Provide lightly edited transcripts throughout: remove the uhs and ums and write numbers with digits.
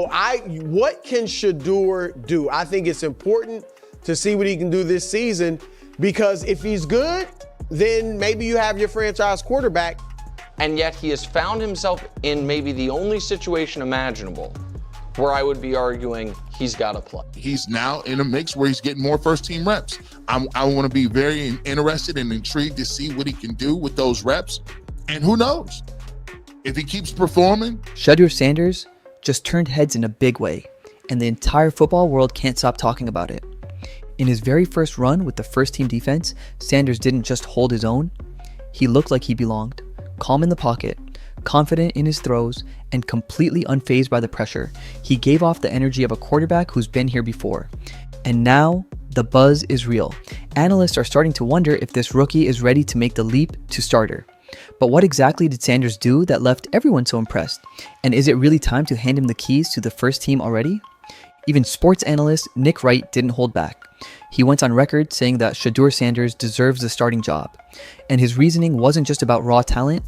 What can Shedeur do? I think it's important to see what he can do this season, because if he's good, then maybe you have your franchise quarterback. And yet he has found himself in maybe the only situation imaginable where I would be arguing he's got to play. He's now in a mix where he's getting more first-team reps. I want to be very interested and intrigued to see what he can do with those reps. And who knows? If he keeps performing. Shedeur Sanders just turned heads in a big way, and the entire football world can't stop talking about it. In his very first run with the first-team defense, Sanders didn't just hold his own. He looked like he belonged, calm in the pocket, confident in his throws, and completely unfazed by the pressure. He gave off the energy of a quarterback who's been here before. And now, the buzz is real. Analysts are starting to wonder if this rookie is ready to make the leap to starter. But what exactly did Sanders do that left everyone so impressed? And is it really time to hand him the keys to the first team already? Even sports analyst Nick Wright didn't hold back. He went on record saying that Shedeur Sanders deserves the starting job. And his reasoning wasn't just about raw talent,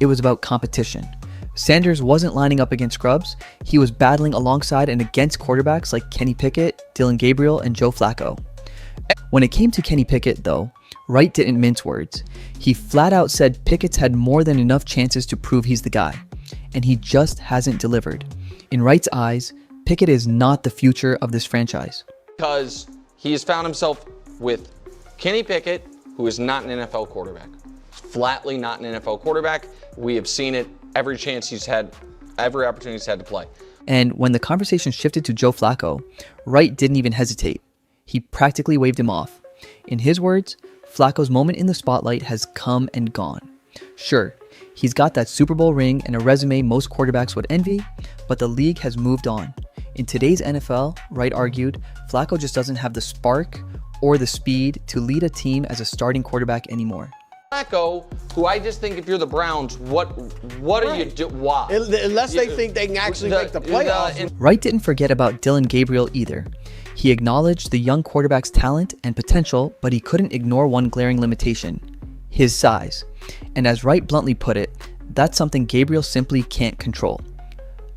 it was about competition. Sanders wasn't lining up against scrubs, he was battling alongside and against quarterbacks like Kenny Pickett, Dillon Gabriel, and Joe Flacco. When it came to Kenny Pickett, though, Wright didn't mince words. He flat out said Pickett's had more than enough chances to prove he's the guy, and he just hasn't delivered. In Wright's eyes, Pickett is not the future of this franchise. Because he has found himself with Kenny Pickett, who is not an NFL quarterback. Flatly not an NFL quarterback. We have seen it every chance he's had, every opportunity he's had to play. And when the conversation shifted to Joe Flacco, Wright didn't even hesitate. He practically waved him off. In his words, Flacco's moment in the spotlight has come and gone. Sure, he's got that Super Bowl ring and a resume most quarterbacks would envy, but the league has moved on. In today's NFL, Wright argued, Flacco just doesn't have the spark or the speed to lead a team as a starting quarterback anymore. Flacco, who I just think if you're the Browns, what are you doing? Why? Unless they think they can actually make the playoffs. Wright didn't forget about Dillon Gabriel either. He acknowledged the young quarterback's talent and potential, but he couldn't ignore one glaring limitation: his size. And as Wright bluntly put it, that's something Gabriel simply can't control.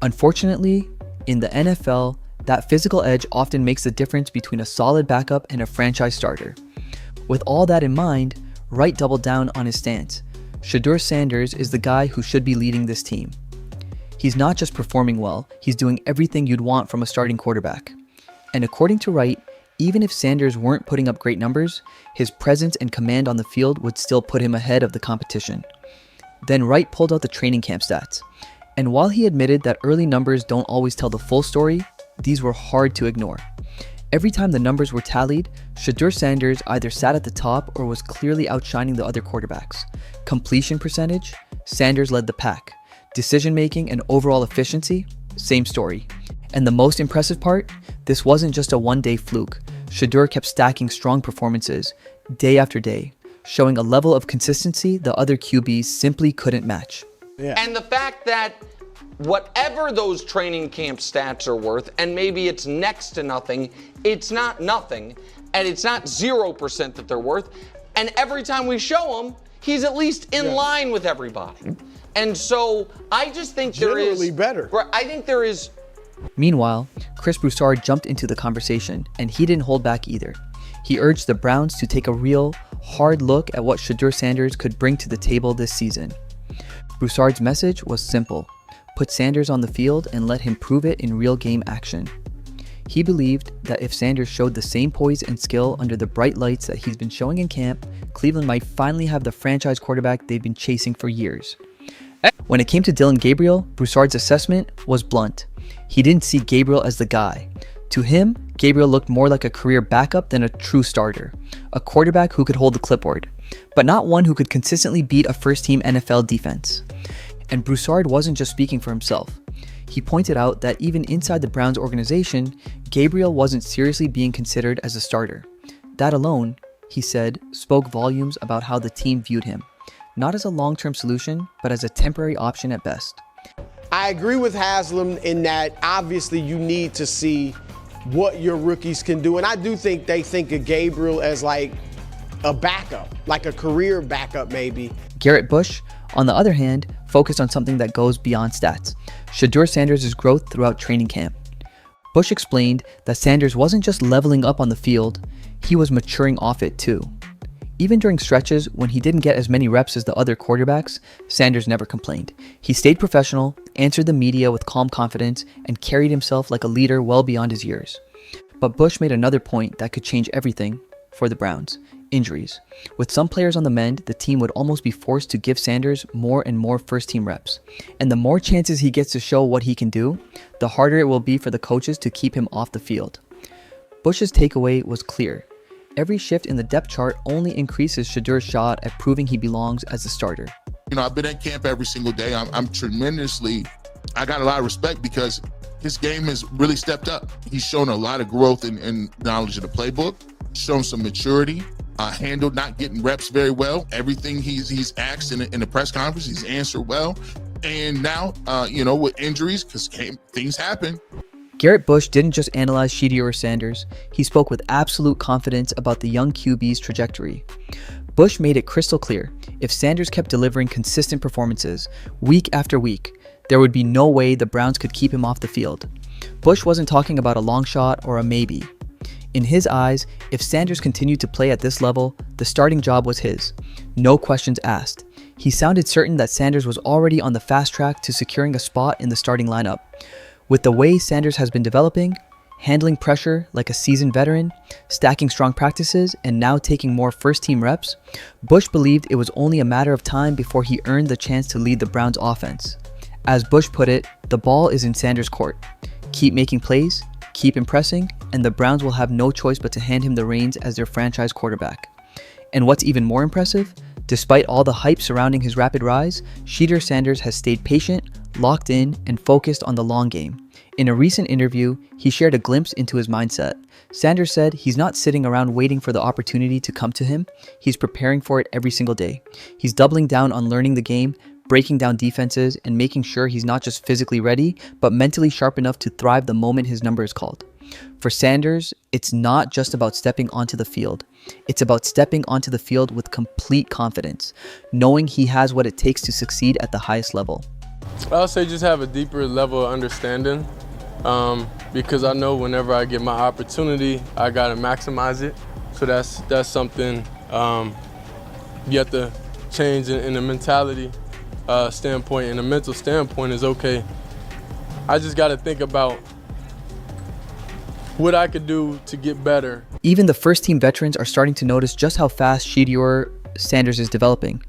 Unfortunately, in the NFL, that physical edge often makes the difference between a solid backup and a franchise starter. With all that in mind, Wright doubled down on his stance. Shedeur Sanders is the guy who should be leading this team. He's not just performing well, he's doing everything you'd want from a starting quarterback. And according to Wright, even if Sanders weren't putting up great numbers, his presence and command on the field would still put him ahead of the competition. Then Wright pulled out the training camp stats. And while he admitted that early numbers don't always tell the full story, these were hard to ignore. Every time the numbers were tallied, Shedeur Sanders either sat at the top or was clearly outshining the other quarterbacks. Completion percentage, Sanders led the pack. Decision-making and overall efficiency, same story. And the most impressive part? This wasn't just a one-day fluke. Shedeur kept stacking strong performances, day after day, showing a level of consistency the other QBs simply couldn't match. Yeah. And the fact that whatever those training camp stats are worth, and maybe it's next to nothing, it's not nothing, and it's not 0% that they're worth, and every time we show him, he's at least in line with everybody. And so I just think generally better. I think there is. Meanwhile, Chris Brousard jumped into the conversation, and he didn't hold back either. He urged the Browns to take a real, hard look at what Shedeur Sanders could bring to the table this season. Brousard's message was simple: put Sanders on the field and let him prove it in real game action. He believed that if Sanders showed the same poise and skill under the bright lights that he's been showing in camp, Cleveland might finally have the franchise quarterback they've been chasing for years. When it came to Dillon Gabriel, Brousard's assessment was blunt. He didn't see Gabriel as the guy. To him, Gabriel looked more like a career backup than a true starter, a quarterback who could hold the clipboard, but not one who could consistently beat a first-team NFL defense. And Brousard wasn't just speaking for himself. He pointed out that even inside the Browns organization, Gabriel wasn't seriously being considered as a starter. That alone, he said, spoke volumes about how the team viewed him, not as a long-term solution, but as a temporary option at best. I agree with Haslam in that obviously you need to see what your rookies can do. And I do think they think of Gabriel as like a backup, like a career backup maybe. Garrett Bush, on the other hand, focused on something that goes beyond stats: Shedeur Sanders' growth throughout training camp. Bush explained that Sanders wasn't just leveling up on the field, he was maturing off it too. Even during stretches when he didn't get as many reps as the other quarterbacks, Sanders never complained. He stayed professional, answered the media with calm confidence, and carried himself like a leader well beyond his years. But Bush made another point that could change everything for the Browns: injuries. With some players on the mend, the team would almost be forced to give Sanders more and more first-team reps. And the more chances he gets to show what he can do, the harder it will be for the coaches to keep him off the field. Bush's takeaway was clear. Every shift in the depth chart only increases Shedeur's shot at proving he belongs as the starter. I've been at camp every single day. I got a lot of respect because his game has really stepped up. He's shown a lot of growth in knowledge of the playbook, shown some maturity, handled not getting reps very well. Everything he's asked in the press conference, he's answered well. And now, with injuries, because things happen. Garrett Bush didn't just analyze Shedeur Sanders, he spoke with absolute confidence about the young QB's trajectory. Bush made it crystal clear, if Sanders kept delivering consistent performances, week after week, there would be no way the Browns could keep him off the field. Bush wasn't talking about a long shot or a maybe. In his eyes, if Sanders continued to play at this level, the starting job was his. No questions asked. He sounded certain that Sanders was already on the fast track to securing a spot in the starting lineup. With the way Sanders has been developing, handling pressure like a seasoned veteran, stacking strong practices, and now taking more first-team reps, Bush believed it was only a matter of time before he earned the chance to lead the Browns' offense. As Bush put it, the ball is in Sanders' court. Keep making plays, keep impressing, and the Browns will have no choice but to hand him the reins as their franchise quarterback. And what's even more impressive, despite all the hype surrounding his rapid rise, Shedeur Sanders has stayed patient, locked in, and focused on the long game. In a recent interview, he shared a glimpse into his mindset. Sanders said he's not sitting around waiting for the opportunity to come to him, he's preparing for it every single day. He's doubling down on learning the game, breaking down defenses, and making sure he's not just physically ready, but mentally sharp enough to thrive the moment his number is called. For Sanders, it's not just about stepping onto the field. It's about stepping onto the field with complete confidence, knowing he has what it takes to succeed at the highest level. I'll say just have a deeper level of understanding because I know whenever I get my opportunity, I gotta maximize it. So that's something you have to change in the mentality standpoint, and the mental standpoint is okay. I just gotta think about what I could do to get better. Even the first-team veterans are starting to notice just how fast Shedeur Sanders is developing.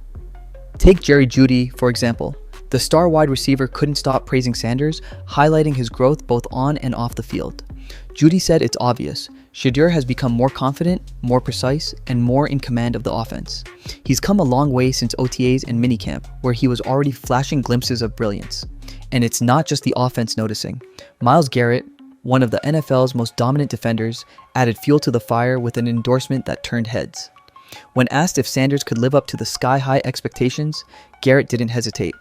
Take Jerry Jeudy, for example. The star wide receiver couldn't stop praising Sanders, highlighting his growth both on and off the field. Jeudy said it's obvious. Shedeur has become more confident, more precise, and more in command of the offense. He's come a long way since OTAs and minicamp, where he was already flashing glimpses of brilliance. And it's not just the offense noticing. Myles Garrett, one of the NFL's most dominant defenders, added fuel to the fire with an endorsement that turned heads. When asked if Sanders could live up to the sky-high expectations, Garrett didn't hesitate.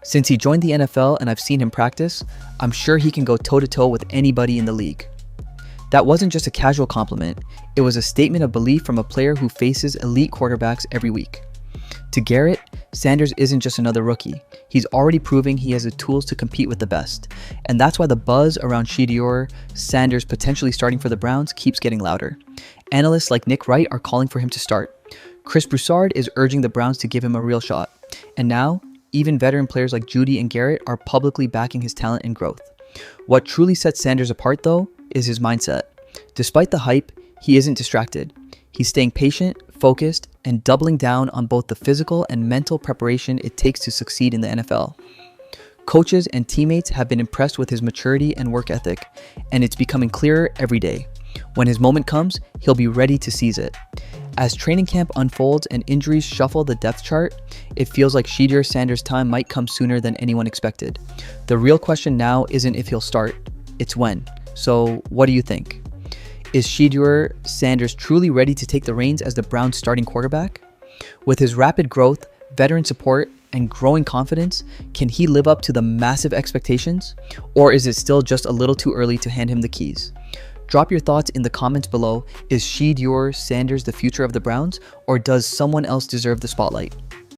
Since he joined the NFL and I've seen him practice, I'm sure he can go toe-to-toe with anybody in the league. That wasn't just a casual compliment, it was a statement of belief from a player who faces elite quarterbacks every week. To Garrett, Sanders isn't just another rookie. He's already proving he has the tools to compete with the best. And that's why the buzz around Shedeur Sanders potentially starting for the Browns keeps getting louder. Analysts like Nick Wright are calling for him to start. Chris Brousard is urging the Browns to give him a real shot. And now, even veteran players like Jeudy and Garrett are publicly backing his talent and growth. What truly sets Sanders apart, though, is his mindset. Despite the hype, he isn't distracted. He's staying patient, focused, and doubling down on both the physical and mental preparation it takes to succeed in the NFL. Coaches and teammates have been impressed with his maturity and work ethic, and it's becoming clearer every day. When his moment comes, he'll be ready to seize it. As training camp unfolds and injuries shuffle the depth chart, it feels like Shedeur Sanders' time might come sooner than anyone expected. The real question now isn't if he'll start, it's when. So, what do you think? Is Shedeur Sanders truly ready to take the reins as the Browns' starting quarterback? With his rapid growth, veteran support, and growing confidence, can he live up to the massive expectations? Or is it still just a little too early to hand him the keys? Drop your thoughts in the comments below. Is Shedeur Sanders the future of the Browns, or does someone else deserve the spotlight?